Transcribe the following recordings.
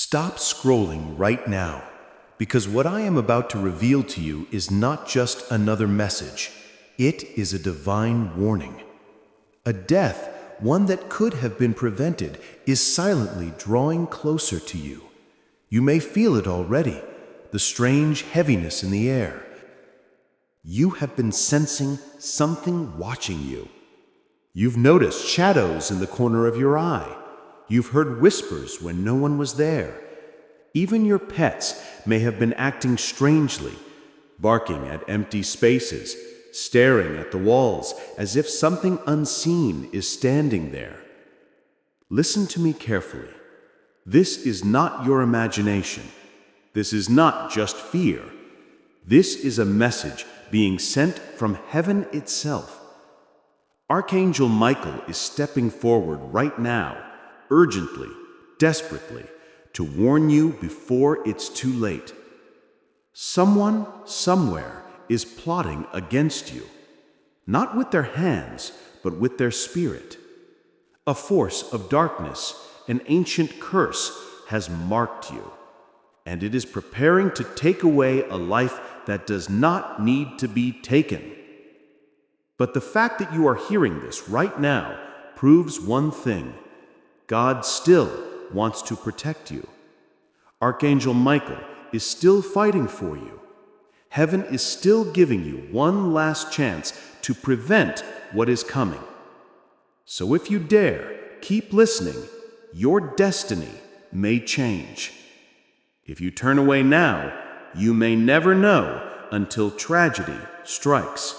Stop scrolling right now, because what I am about to reveal to you is not just another message. It is a divine warning. A death, one that could have been prevented, is silently drawing closer to you. You may feel it already, the strange heaviness in the air. You have been sensing something watching you. You've noticed shadows in the corner of your eye. You've heard whispers when no one was there. Even your pets may have been acting strangely, barking at empty spaces, staring at the walls as if something unseen is standing there. Listen to me carefully. This is not your imagination. This is not just fear. This is a message being sent from heaven itself. Archangel Michael is stepping forward right now, urgently, desperately, to warn you before it's too late. Someone, somewhere, is plotting against you, not with their hands, but with their spirit. A force of darkness, an ancient curse, has marked you, and it is preparing to take away a life that does not need to be taken. But the fact that you are hearing this right now proves one thing: God still wants to protect you. Archangel Michael is still fighting for you. Heaven is still giving you one last chance to prevent what is coming. So if you dare, keep listening. Your destiny may change. If you turn away now, you may never know until tragedy strikes.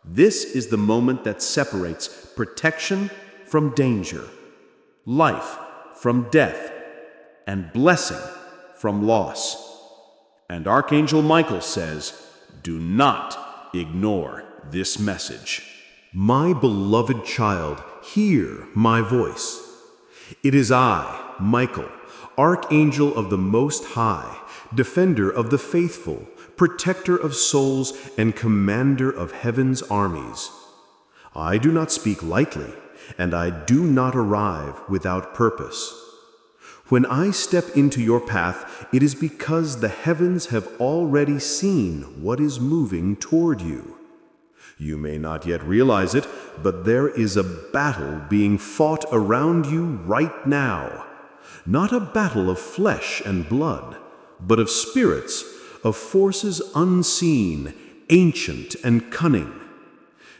This is the moment that separates protection from danger, life from death, and blessing from loss. And Archangel Michael says, do not ignore this message. My beloved child, hear my voice. It is I, Michael, Archangel of the Most High, defender of the faithful, protector of souls, and commander of heaven's armies. I do not speak lightly, and I do not arrive without purpose. When I step into your path, it is because the heavens have already seen what is moving toward you. You may not yet realize it, but there is a battle being fought around you right now. Not a battle of flesh and blood, but of spirits, of forces unseen, ancient, and cunning.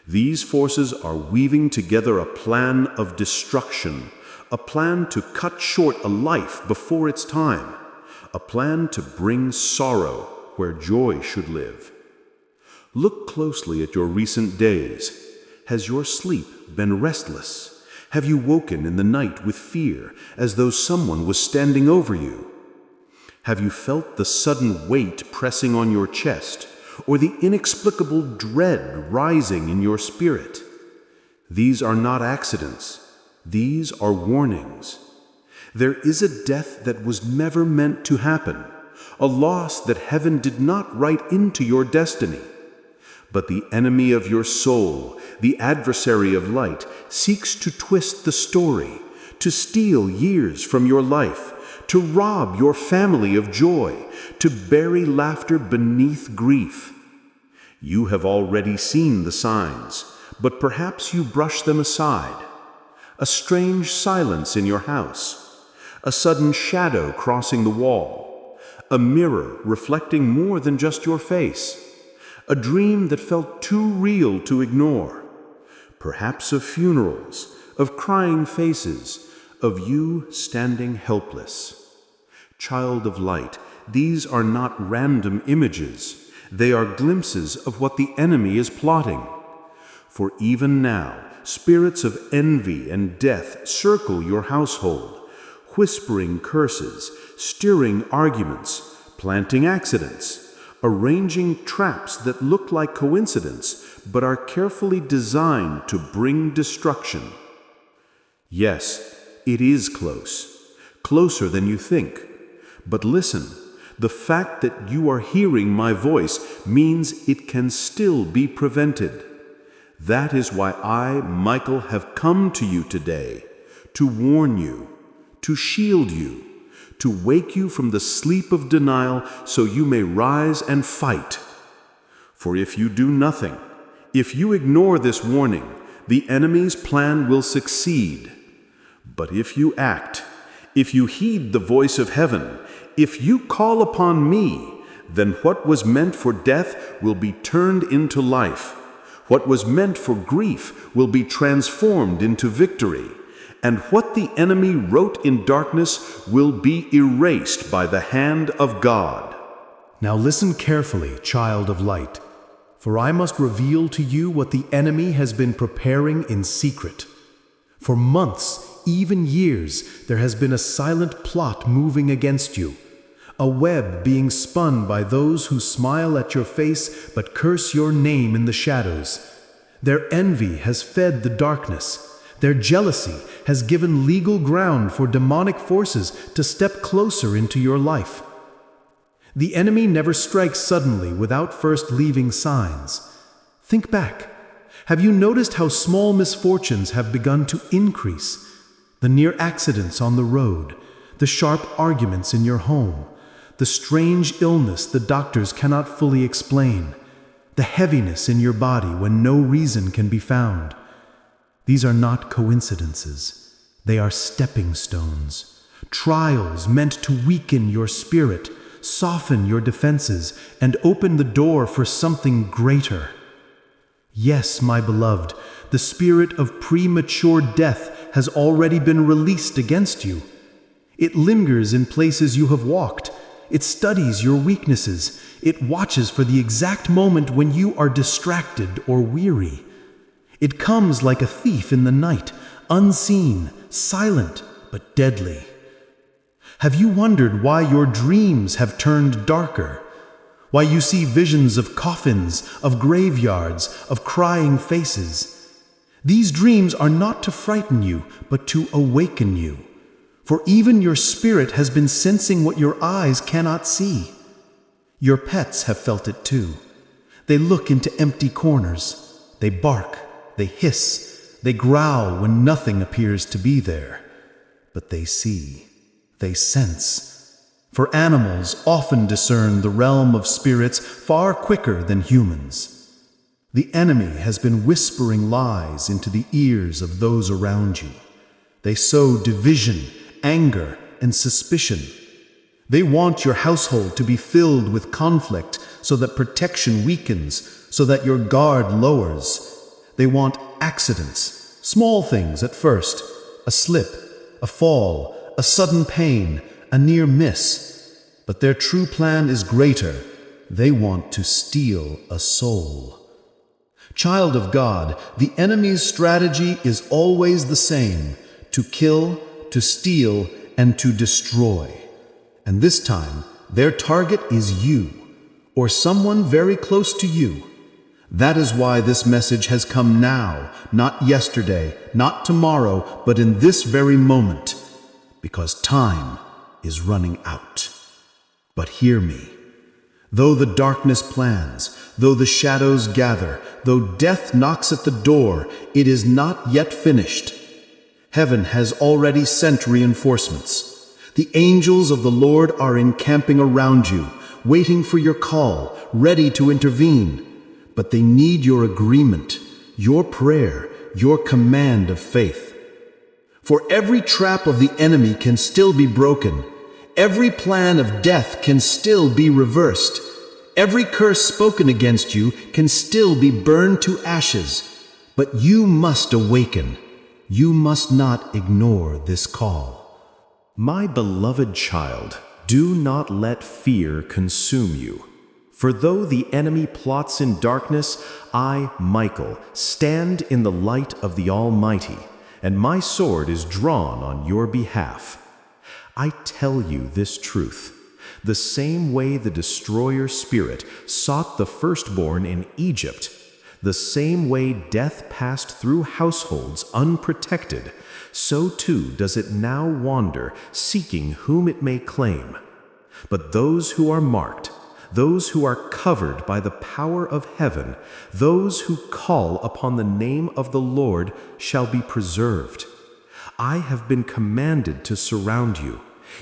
These forces are weaving together a plan of destruction, a plan to cut short a life before its time, a plan to bring sorrow where joy should live. Look closely at your recent days. Has your sleep been restless? Have you woken in the night with fear, as though someone was standing over you? Have you felt the sudden weight pressing on your chest, or the inexplicable dread rising in your spirit? These are not accidents. These are warnings. There is a death that was never meant to happen, a loss that heaven did not write into your destiny. But the enemy of your soul, the adversary of light, seeks to twist the story, to steal years from your life, to rob your family of joy, to bury laughter beneath grief. You have already seen the signs, but perhaps you brush them aside. A strange silence in your house, a sudden shadow crossing the wall, a mirror reflecting more than just your face, a dream that felt too real to ignore, perhaps of funerals, of crying faces, of you standing helpless. Child of light, these are not random images. They are glimpses of what the enemy is plotting. For even now, spirits of envy and death circle your household, whispering curses, stirring arguments, planting accidents, arranging traps that look like coincidence but are carefully designed to bring destruction. Yes, it is close, closer than you think. But listen, the fact that you are hearing my voice means it can still be prevented. That is why I, Michael, have come to you today, to warn you, to shield you, to wake you from the sleep of denial so you may rise and fight. For if you do nothing, if you ignore this warning, the enemy's plan will succeed. But if you act, if you heed the voice of heaven, if you call upon me, then what was meant for death will be turned into life. What was meant for grief will be transformed into victory. And what the enemy wrote in darkness will be erased by the hand of God. Now listen carefully, child of light, for I must reveal to you what the enemy has been preparing in secret. For months, even years, there has been a silent plot moving against you, a web being spun by those who smile at your face but curse your name in the shadows. Their envy has fed the darkness. Their jealousy has given legal ground for demonic forces to step closer into your life. The enemy never strikes suddenly without first leaving signs. Think back. Have you noticed how small misfortunes have begun to increase? The near accidents on the road, the sharp arguments in your home, the strange illness the doctors cannot fully explain, the heaviness in your body when no reason can be found. These are not coincidences. They are stepping stones, trials meant to weaken your spirit, soften your defenses, and open the door for something greater. Yes, my beloved, the spirit of premature death has already been released against you. It lingers in places you have walked. It studies your weaknesses. It watches for the exact moment when you are distracted or weary. It comes like a thief in the night, unseen, silent, but deadly. Have you wondered why your dreams have turned darker? Why you see visions of coffins, of graveyards, of crying faces? These dreams are not to frighten you, but to awaken you. For even your spirit has been sensing what your eyes cannot see. Your pets have felt it too. They look into empty corners. They bark, they hiss, they growl when nothing appears to be there. But they see, they sense. For animals often discern the realm of spirits far quicker than humans. The enemy has been whispering lies into the ears of those around you. They sow division, anger, and suspicion. They want your household to be filled with conflict so that protection weakens, so that your guard lowers. They want accidents, small things at first, a slip, a fall, a sudden pain, a near miss. But their true plan is greater. They want to steal a soul. Child of God, the enemy's strategy is always the same: to kill, to steal, and to destroy. And this time, their target is you, or someone very close to you. That is why this message has come now, not yesterday, not tomorrow, but in this very moment, because time is running out. But hear me. Though the darkness plans, though the shadows gather, though death knocks at the door, it is not yet finished. Heaven has already sent reinforcements. The angels of the Lord are encamping around you, waiting for your call, ready to intervene. But they need your agreement, your prayer, your command of faith. For every trap of the enemy can still be broken. Every plan of death can still be reversed. Every curse spoken against you can still be burned to ashes. But you must awaken. You must not ignore this call. My beloved child, do not let fear consume you. For though the enemy plots in darkness, I, Michael, stand in the light of the Almighty, and my sword is drawn on your behalf. I tell you this truth. The same way the destroyer spirit sought the firstborn in Egypt, the same way death passed through households unprotected, so too does it now wander, seeking whom it may claim. But those who are marked, those who are covered by the power of heaven, those who call upon the name of the Lord shall be preserved. I have been commanded to surround you,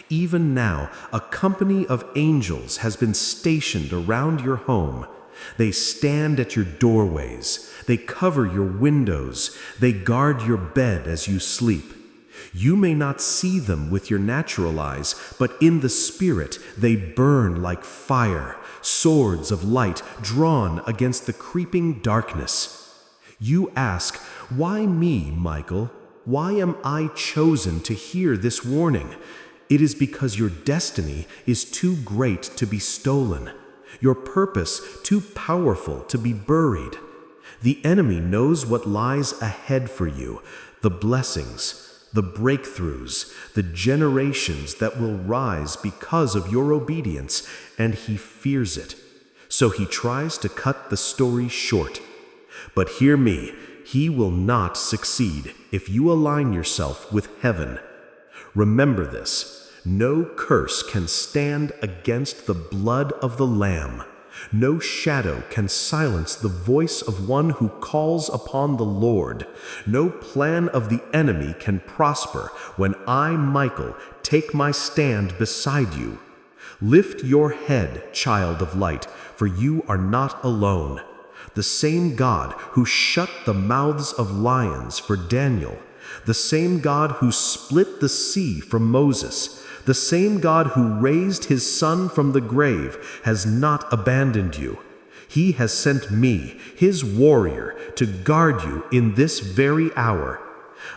Even now, a company of angels has been stationed around your home. They stand at your doorways. They cover your windows. They guard your bed as you sleep. You may not see them with your natural eyes, but in the spirit they burn like fire, swords of light drawn against the creeping darkness. You ask, "Why me, Michael? Why am I chosen to hear this warning?" It is because your destiny is too great to be stolen, your purpose too powerful to be buried. The enemy knows what lies ahead for you, the blessings, the breakthroughs, the generations that will rise because of your obedience, and he fears it. So he tries to cut the story short. But hear me, he will not succeed if you align yourself with heaven. Remember this. No curse can stand against the blood of the Lamb. No shadow can silence the voice of one who calls upon the Lord. No plan of the enemy can prosper when I, Michael, take my stand beside you. Lift your head, child of light, for you are not alone. The same God who shut the mouths of lions for Daniel, the same God who split the sea for Moses, the same God who raised his son from the grave has not abandoned you. He has sent me, his warrior, to guard you in this very hour.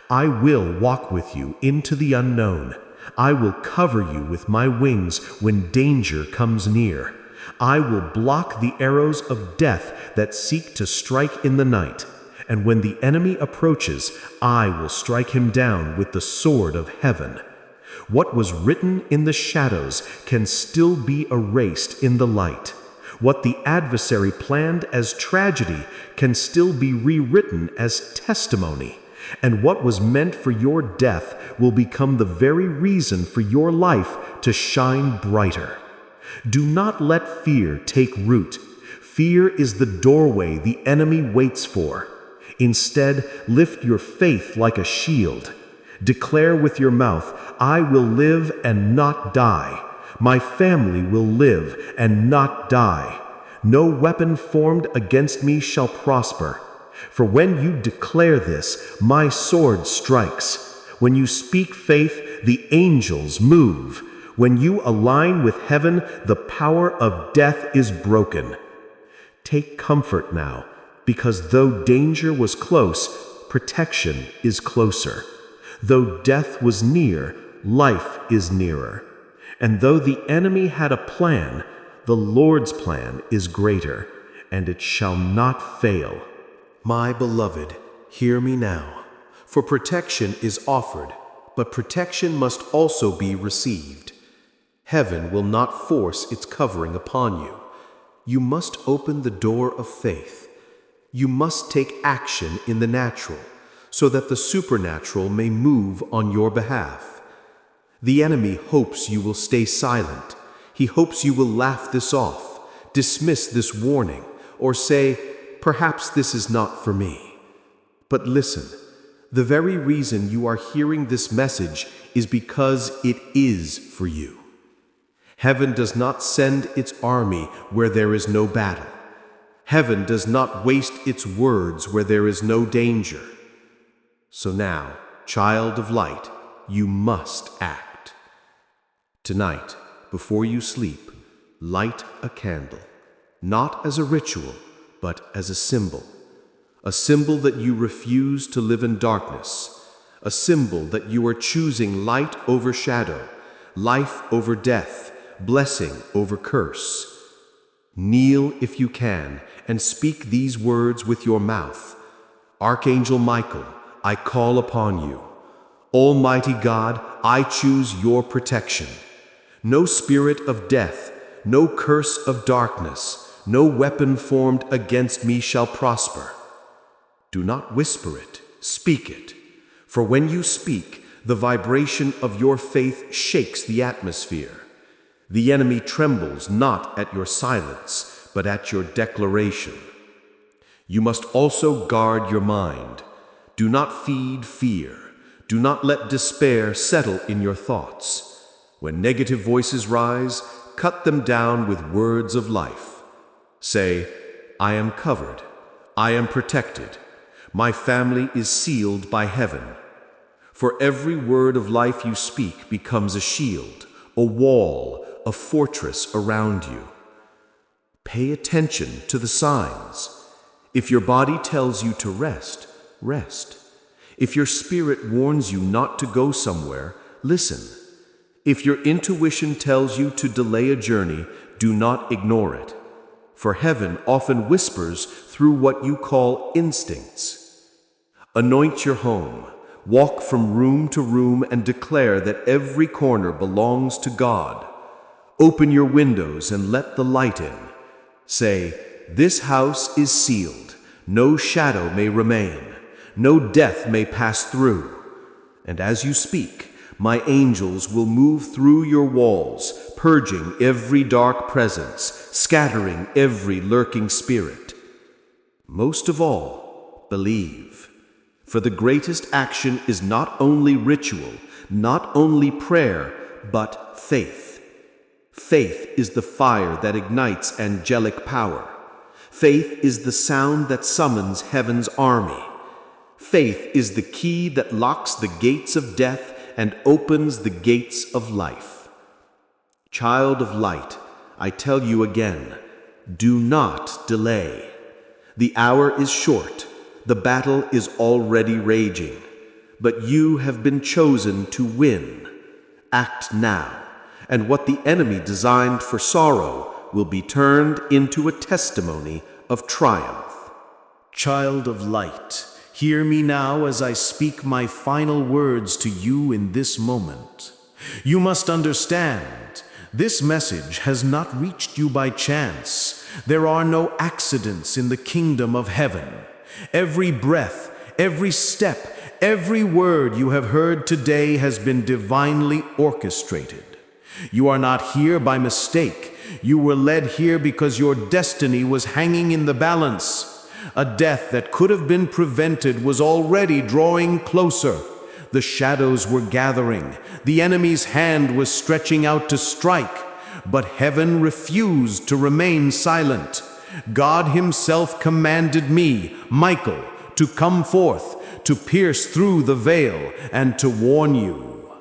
I will walk with you into the unknown. I will cover you with my wings when danger comes near. I will block the arrows of death that seek to strike in the night. And when the enemy approaches, I will strike him down with the sword of heaven. What was written in the shadows can still be erased in the light. What the adversary planned as tragedy can still be rewritten as testimony. And what was meant for your death will become the very reason for your life to shine brighter. Do not let fear take root. Fear is the doorway the enemy waits for. Instead, lift your faith like a shield. Declare with your mouth, "I will live and not die. My family will live and not die. No weapon formed against me shall prosper." For when you declare this, my sword strikes. When you speak faith, the angels move. When you align with heaven, the power of death is broken. Take comfort now, because though danger was close, protection is closer. Though death was near, life is nearer. And though the enemy had a plan, the Lord's plan is greater, and it shall not fail. My beloved, hear me now. For protection is offered, but protection must also be received. Heaven will not force its covering upon you. You must open the door of faith. You must take action in the natural, so that the supernatural may move on your behalf. The enemy hopes you will stay silent. He hopes you will laugh this off, dismiss this warning, or say, "Perhaps this is not for me." But listen, the very reason you are hearing this message is because it is for you. Heaven does not send its army where there is no battle. Heaven does not waste its words where there is no danger. So now, child of light, you must act. Tonight, before you sleep, light a candle, not as a ritual, but as a symbol that you refuse to live in darkness, a symbol that you are choosing light over shadow, life over death, blessing over curse. Kneel if you can and speak these words with your mouth. Archangel Michael, I call upon you. Almighty God, I choose your protection. No spirit of death, no curse of darkness, no weapon formed against me shall prosper. Do not whisper it, speak it. For when you speak, the vibration of your faith shakes the atmosphere. The enemy trembles not at your silence, but at your declaration. You must also guard your mind. Do not feed fear. Do not let despair settle in your thoughts. When negative voices rise, cut them down with words of life. Say, I am covered. I am protected. My family is sealed by heaven. For every word of life you speak becomes a shield, a wall, a fortress around you. Pay attention to the signs. If your body tells you to rest, rest. If your spirit warns you not to go somewhere, listen. If your intuition tells you to delay a journey, do not ignore it. For heaven often whispers through what you call instincts. Anoint your home. Walk from room to room and declare that every corner belongs to God. Open your windows and let the light in. Say, this house is sealed. No shadow may remain. No death may pass through. And as you speak, my angels will move through your walls, purging every dark presence, scattering every lurking spirit. Most of all, believe. For the greatest action is not only ritual, not only prayer, but faith. Faith is the fire that ignites angelic power. Faith is the sound that summons heaven's army. Faith is the key that locks the gates of death and opens the gates of life. Child of light, I tell you again, do not delay. The hour is short. The battle is already raging. But you have been chosen to win. Act now, and what the enemy designed for sorrow will be turned into a testimony of triumph. Child of light, hear me now as I speak my final words to you in this moment. You must understand, this message has not reached you by chance. There are no accidents in the kingdom of heaven. Every breath, every step, every word you have heard today has been divinely orchestrated. You are not here by mistake. You were led here because your destiny was hanging in the balance. A death that could have been prevented was already drawing closer. The shadows were gathering. The enemy's hand was stretching out to strike. But heaven refused to remain silent. God himself commanded me, Michael, to come forth, to pierce through the veil, and to warn you.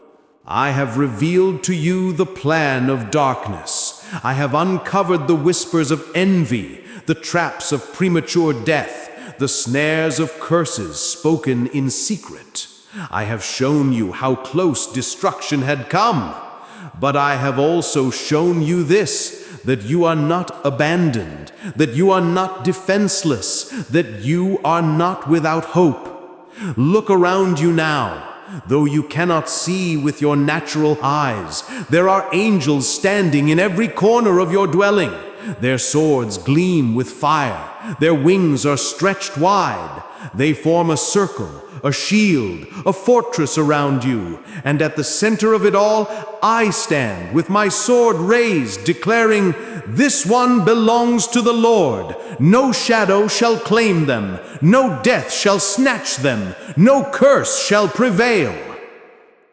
I have revealed to you the plan of darkness. I have uncovered the whispers of envy, the traps of premature death, the snares of curses spoken in secret. I have shown you how close destruction had come. But I have also shown you this, that you are not abandoned, that you are not defenseless, that you are not without hope. Look around you now. Though you cannot see with your natural eyes, there are angels standing in every corner of your dwelling. Their swords gleam with fire. Their wings are stretched wide. They form a circle, a shield, a fortress around you. And at the center of it all, I stand with my sword raised, declaring, "This one belongs to the Lord. No shadow shall claim them. No death shall snatch them. No curse shall prevail."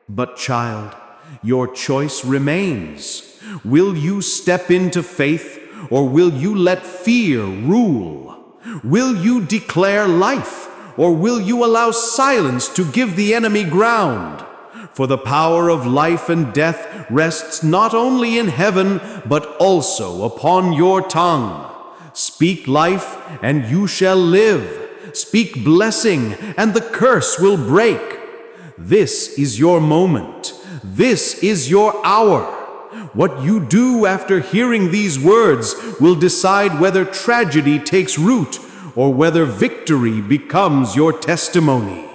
But child, your choice remains. Will you step into faith, or will you let fear rule? Will you declare life, or will you allow silence to give the enemy ground? For the power of life and death rests not only in heaven, but also upon your tongue. Speak life, and you shall live. Speak blessing, and the curse will break. This is your moment. This is your hour. What you do after hearing these words will decide whether tragedy takes root or whether victory becomes your testimony.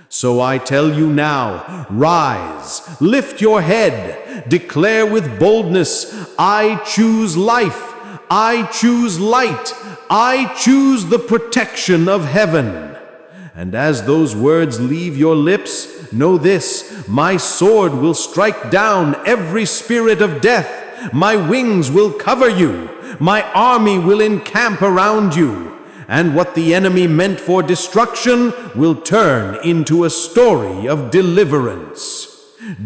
So I tell you now, rise, lift your head, declare with boldness, I choose life, I choose light, I choose the protection of heaven. And as those words leave your lips, know this, my sword will strike down every spirit of death. My wings will cover you. My army will encamp around you. And what the enemy meant for destruction will turn into a story of deliverance.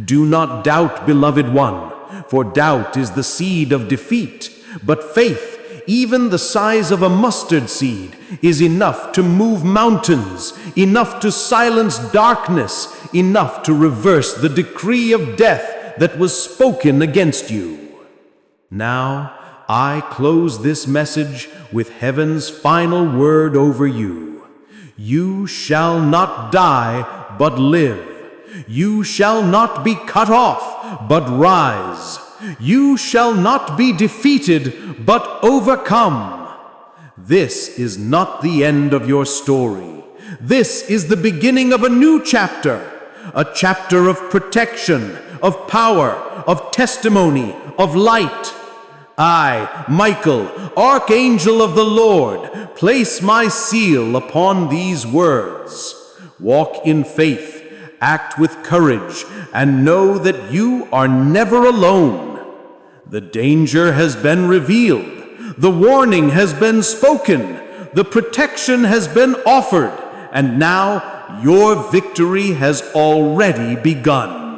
Do not doubt, beloved one, for doubt is the seed of defeat, but faith, even the size of a mustard seed, is enough to move mountains, enough to silence darkness, enough to reverse the decree of death that was spoken against you. Now, I close this message with heaven's final word over you. You shall not die, but live. You shall not be cut off, but rise. You shall not be defeated, but overcome. This is not the end of your story. This is the beginning of a new chapter, a chapter of protection, of power, of testimony, of light. I, Michael, Archangel of the Lord, place my seal upon these words. Walk in faith, act with courage, and know that you are never alone. The danger has been revealed. The warning has been spoken. The protection has been offered. And now your victory has already begun.